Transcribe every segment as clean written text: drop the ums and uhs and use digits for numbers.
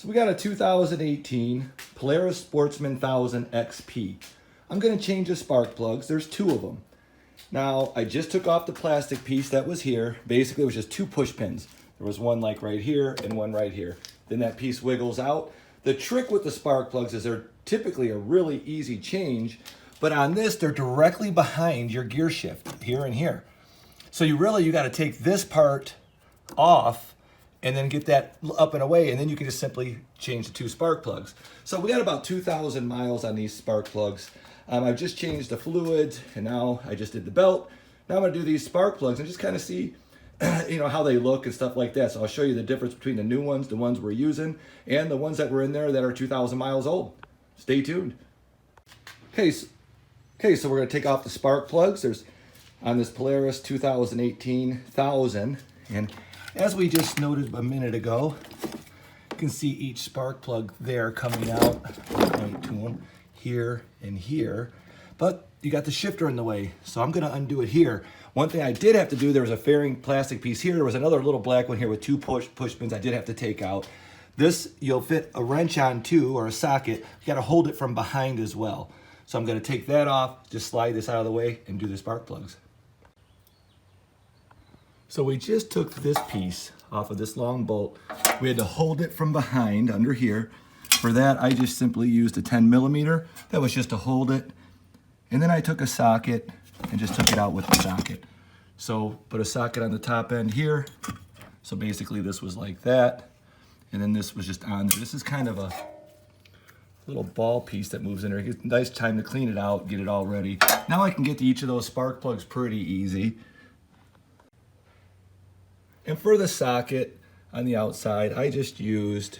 So we got a 2018 Polaris Sportsman 1000xp. I'm going to change the spark plugs. There's two of them. Now, I just took off the plastic piece that was here. Basically, it was just two push pins. There was one like right here and one right here. Then that piece wiggles out. The trick with the spark plugs is they're typically a really easy change, but on this, they're directly behind your gear shift here and here. So you got to take this part off and then get that up and away, and then you can just simply change the two spark plugs. So we got about 2,000 miles on these spark plugs. I've just changed the fluids, and now I just did the belt. Now I'm gonna do these spark plugs and just kind of see how they look and stuff like that. So I'll show you the difference between the new ones, the ones we're using, and the ones that were in there that are 2,000 miles old. Stay tuned. Okay, so we're gonna take off the spark plugs. There's on this Polaris 2018 1000, and as we just noted a minute ago, you can see each spark plug there coming out, point to them, here and here, but you got the shifter in the way, so I'm gonna undo it here. One thing I did have to do, there was a fairing plastic piece here, there was another little black one here with two push pins I did have to take out. This, you'll fit a wrench on too, or a socket. You gotta hold it from behind as well. So I'm gonna take that off, just slide this out of the way and do the spark plugs. So we just took this piece off of this long bolt. We had to hold it from behind under here. For that, I just simply used a 10 millimeter. That was just to hold it. And then I took a socket and just took it out with the socket. So put a socket on the top end here. So basically this was like that. And then this was just on there. This is kind of a little ball piece that moves in there. It's a nice time to clean it out, get it all ready. Now I can get to each of those spark plugs pretty easy. And for the socket on the outside, I just used,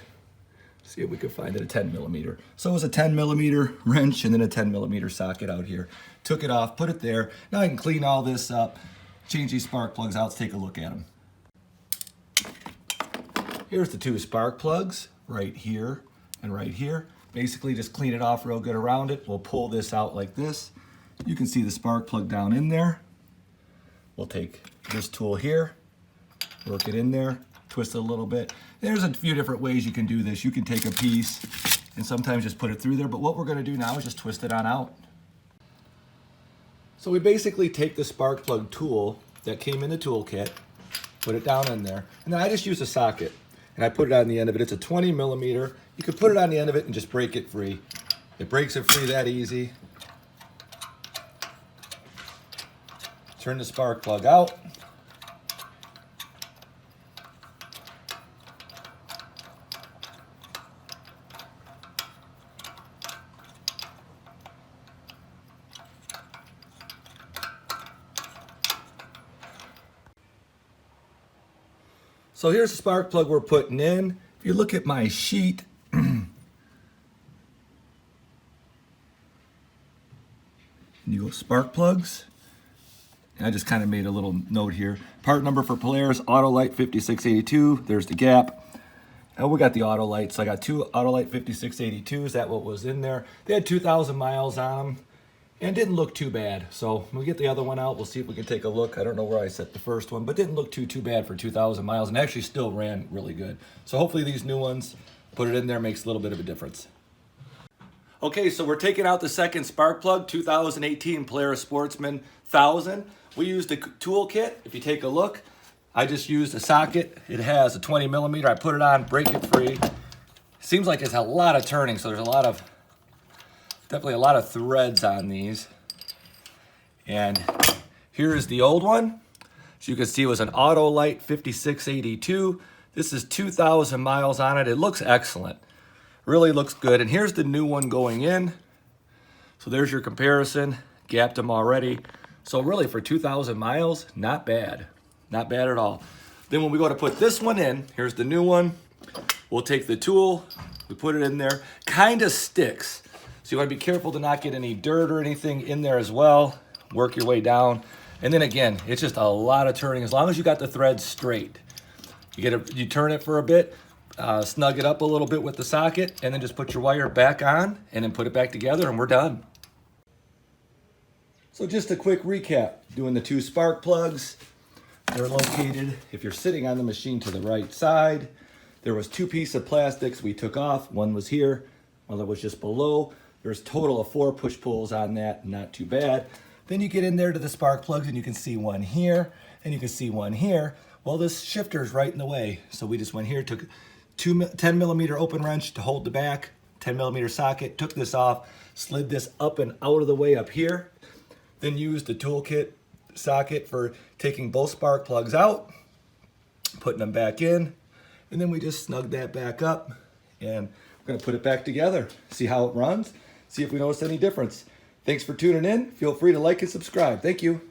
see if we could find it, a 10 millimeter. So it was a 10 millimeter wrench and then a 10 millimeter socket out here. Took it off, put it there. Now I can clean all this up, change these spark plugs out, let's take a look at them. Here's the two spark plugs, right here and right here. Basically just clean it off real good around it. We'll pull this out like this. You can see the spark plug down in there. We'll take this tool here, work it in there, twist it a little bit. There's a few different ways you can do this. You can take a piece and sometimes just put it through there, but what we're gonna do now is just twist it on out. So we basically take the spark plug tool that came in the toolkit, put it down in there, and then I just use a socket and I put it on the end of it. It's a 20 millimeter. You could put it on the end of it and just break it free. It breaks it free that easy. Turn the spark plug out. So here's the spark plug we're putting in. If you look at my sheet, you go spark plugs. And I just kind of made a little note here. Part number for Polaris, Autolite 5682. There's the gap. And we got the Autolites. So I got two Autolite 5682s. That's what was in there. They had 2,000 miles on them. And didn't look too bad. So when we get the other one out, we'll see if we can take a look. I don't know where I set the first one, but didn't look too bad for 2,000 miles and actually still ran really good. So hopefully these new ones, put it in there, makes a little bit of a difference. Okay, so we're taking out the second spark plug, 2018 Polaris Sportsman 1000. We used a toolkit. If you take a look, I just used a socket. It has a 20 millimeter. I put it on, break it free. Seems like it's a lot of turning, so there's definitely a lot of threads on these. And here's the old one. As you can see, it was an Autolite 5682. This is 2,000 miles on it. It looks excellent. Really looks good. And here's the new one going in. So there's your comparison. Gapped them already. So really for 2,000 miles, not bad. Not bad at all. Then when we go to put this one in, here's the new one. We'll take the tool, we put it in there. Kind of sticks. So you want to be careful to not get any dirt or anything in there as well. Work your way down. And then again, it's just a lot of turning as long as you got the threads straight. You turn it for a bit, snug it up a little bit with the socket, and then just put your wire back on and then put it back together and we're done. So just a quick recap, doing the two spark plugs. They're located, if you're sitting on the machine, to the right side. There was 2 pieces of plastics we took off. One was here, one was just below. There's a total of 4 push pulls on that, not too bad. Then you get in there to the spark plugs and you can see one here and you can see one here. Well, this shifter is right in the way. So we just went here, took 10 millimeter open wrench to hold the back, 10 millimeter socket, took this off, slid this up and out of the way up here, then used the toolkit socket for taking both spark plugs out, putting them back in, and then we just snug that back up and we're gonna put it back together, see how it runs, see if we notice any difference. Thanks for tuning in. Feel free to like and subscribe. Thank you.